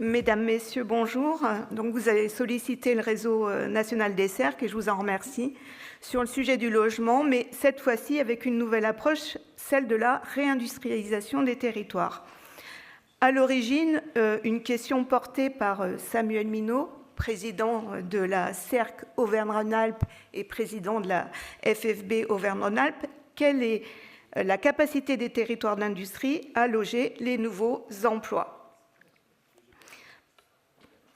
Mesdames, Messieurs, bonjour. Donc, vous avez sollicité le réseau national des cercles et je vous en remercie sur le sujet du logement, mais cette fois-ci avec une nouvelle approche, celle de la réindustrialisation des territoires. À l'origine, une question portée par Samuel Minot, président de la CERC Auvergne-Rhône-Alpes et président de la FFB Auvergne-Rhône-Alpes, quelle est la capacité des territoires d'industrie à loger les nouveaux emplois.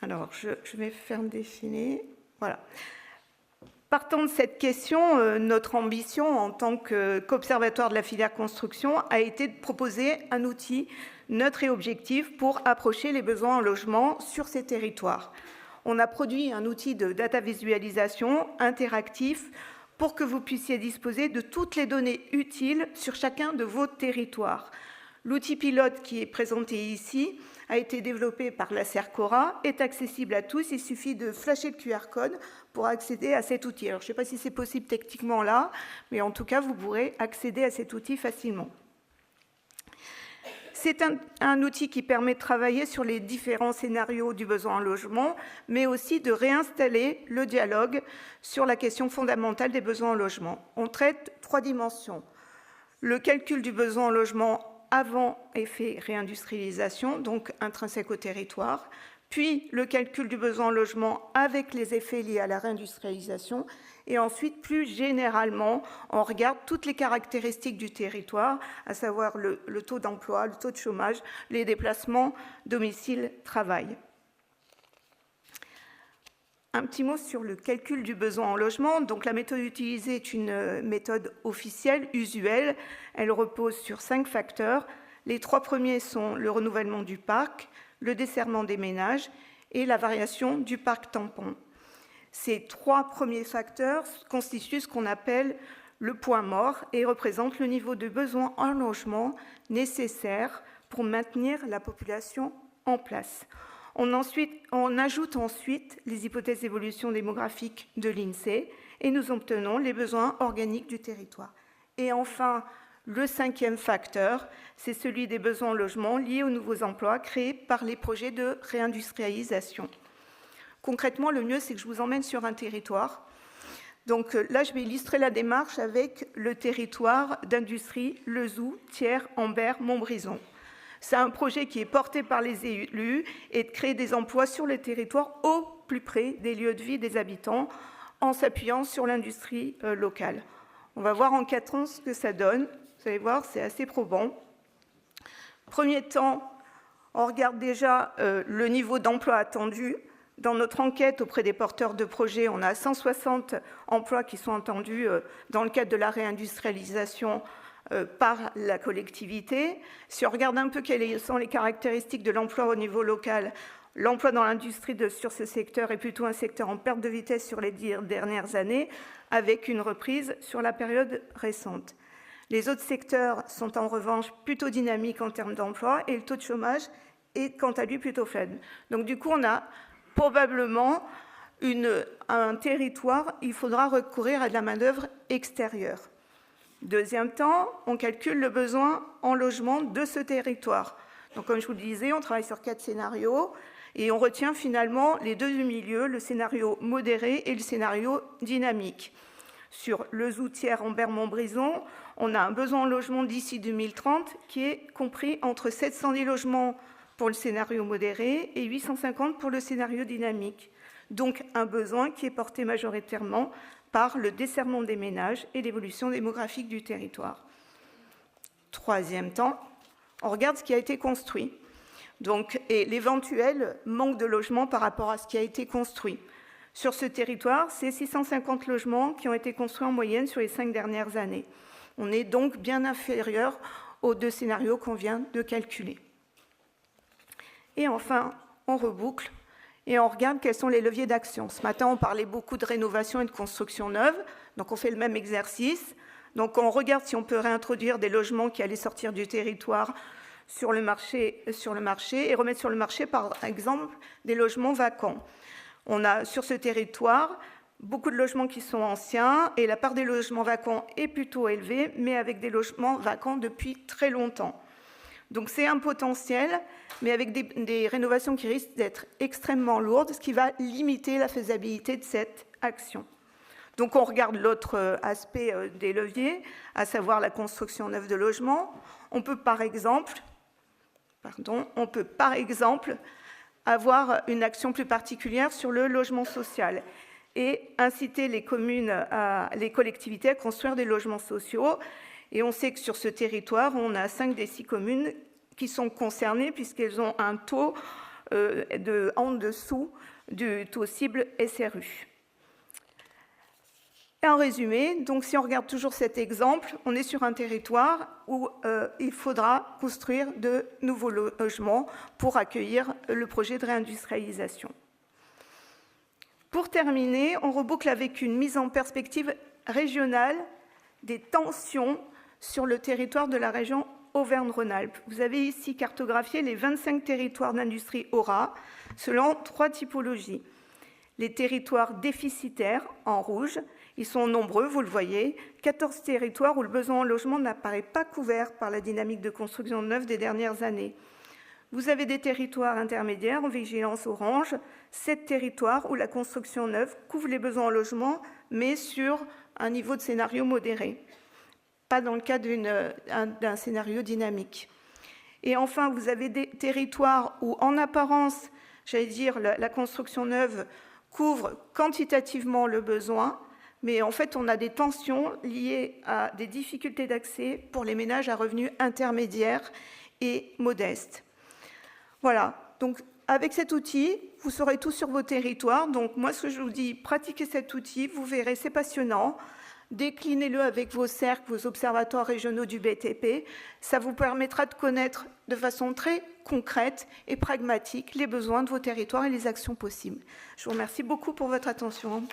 Alors, je vais faire défiler. Voilà. Partant de cette question, notre ambition en tant qu'observatoire de la filière construction a été de proposer un outil neutre et objectif pour approcher les besoins en logement sur ces territoires. On a produit un outil de data visualisation interactif pour que vous puissiez disposer de toutes les données utiles sur chacun de vos territoires. L'outil pilote qui est présenté ici a été développé par la CERCORA, est accessible à tous. Il suffit de flasher le QR code pour accéder à cet outil. Alors, je ne sais pas si c'est possible techniquement là, mais en tout cas, vous pourrez accéder à cet outil facilement. C'est un outil qui permet de travailler sur les différents scénarios du besoin en logement, mais aussi de réinstaller le dialogue sur la question fondamentale des besoins en logement. On traite 3 dimensions. Le calcul du besoin en logement avant effet réindustrialisation, donc intrinsèque au territoire, puis le calcul du besoin en logement avec les effets liés à la réindustrialisation, et ensuite, plus généralement, on regarde toutes les caractéristiques du territoire, à savoir le taux d'emploi, le taux de chômage, les déplacements, domicile, travail. Un petit mot sur le calcul du besoin en logement. Donc, la méthode utilisée est une méthode officielle, usuelle. Elle repose sur 5 facteurs. Les 3 premiers sont le renouvellement du parc, le desserrement des ménages et la variation du parc tampon. Ces 3 premiers facteurs constituent ce qu'on appelle le point mort et représentent le niveau de besoin en logement nécessaire pour maintenir la population en place. On ajoute ensuite les hypothèses d'évolution démographique de l'INSEE et nous obtenons les besoins organiques du territoire. Et enfin, le 5e facteur, c'est celui des besoins en logement liés aux nouveaux emplois créés par les projets de réindustrialisation. Concrètement, le mieux, c'est que je vous emmène sur un territoire. Donc là, je vais illustrer la démarche avec le territoire d'industrie Lezoux, Thiers, Ambert, Montbrison. C'est un projet qui est porté par les élus et de créer des emplois sur le territoire au plus près des lieux de vie des habitants en s'appuyant sur l'industrie locale. On va voir en 4 ans ce que ça donne. Vous allez voir, c'est assez probant. Premier temps, on regarde déjà le niveau d'emploi attendu. Dans notre enquête auprès des porteurs de projets, on a 160 emplois qui sont attendus dans le cadre de la réindustrialisation par la collectivité. Si on regarde un peu quelles sont les caractéristiques de l'emploi au niveau local, l'emploi dans l'industrie sur ce secteur est plutôt un secteur en perte de vitesse sur les dernières années, avec une reprise sur la période récente. Les autres secteurs sont en revanche plutôt dynamiques en termes d'emploi et le taux de chômage est quant à lui plutôt faible. Donc du coup, on a probablement un territoire, il faudra recourir à de la main-d'œuvre extérieure. Deuxième temps, on calcule le besoin en logement de ce territoire. Donc, comme je vous le disais, on travaille sur 4 scénarios et on retient finalement les 2 du milieu, le scénario modéré et le scénario dynamique. Sur Lezoux, Thiers, Ambert, Montbrison, on a un besoin en logement d'ici 2030 qui est compris entre 710 logements pour le scénario modéré et 850 pour le scénario dynamique. Donc, un besoin qui est porté majoritairement par le desserrement des ménages et l'évolution démographique du territoire. Troisième temps, on regarde ce qui a été construit. Donc, et l'éventuel manque de logement par rapport à ce qui a été construit. Sur ce territoire, c'est 650 logements qui ont été construits en moyenne sur les 5 dernières années. On est donc bien inférieur aux 2 scénarios qu'on vient de calculer. Et enfin, on reboucle et on regarde quels sont les leviers d'action. Ce matin, on parlait beaucoup de rénovation et de construction neuve, donc on fait le même exercice. Donc on regarde si on peut réintroduire des logements qui allaient sortir du territoire sur le marché et remettre sur le marché, par exemple, des logements vacants. On a sur ce territoire beaucoup de logements qui sont anciens et la part des logements vacants est plutôt élevée, mais avec des logements vacants depuis très longtemps. Donc c'est un potentiel, mais avec des rénovations qui risquent d'être extrêmement lourdes, ce qui va limiter la faisabilité de cette action. Donc on regarde l'autre aspect des leviers, à savoir la construction neuve de logements. On peut par exemple avoir une action plus particulière sur le logement social et inciter les collectivités à construire des logements sociaux. Et on sait que sur ce territoire, on a 5 des 6 communes qui sont concernées puisqu'elles ont un taux en dessous du taux cible SRU. Et en résumé, donc si on regarde toujours cet exemple, on est sur un territoire où il faudra construire de nouveaux logements pour accueillir le projet de réindustrialisation. Pour terminer, on reboucle avec une mise en perspective régionale des tensions sur le territoire de la région Auvergne-Rhône-Alpes. Vous avez ici cartographié les 25 territoires d'industrie Aura selon 3 typologies. Les territoires déficitaires en rouge, ils sont nombreux, vous le voyez, 14 territoires où le besoin en logement n'apparaît pas couvert par la dynamique de construction neuve des dernières années. Vous avez des territoires intermédiaires en vigilance orange, 7 territoires où la construction neuve couvre les besoins en logement, mais sur un niveau de scénario modéré, pas dans le cas d'un scénario dynamique. Et enfin, vous avez des territoires où, en apparence, j'allais dire, la construction neuve couvre quantitativement le besoin, mais en fait, on a des tensions liées à des difficultés d'accès pour les ménages à revenus intermédiaires et modestes. Voilà, donc avec cet outil, vous saurez tout sur vos territoires. Donc moi, ce que je vous dis, pratiquez cet outil, vous verrez, c'est passionnant. Déclinez-le avec vos cercles, vos observatoires régionaux du BTP. Ça vous permettra de connaître de façon très concrète et pragmatique les besoins de vos territoires et les actions possibles. Je vous remercie beaucoup pour votre attention.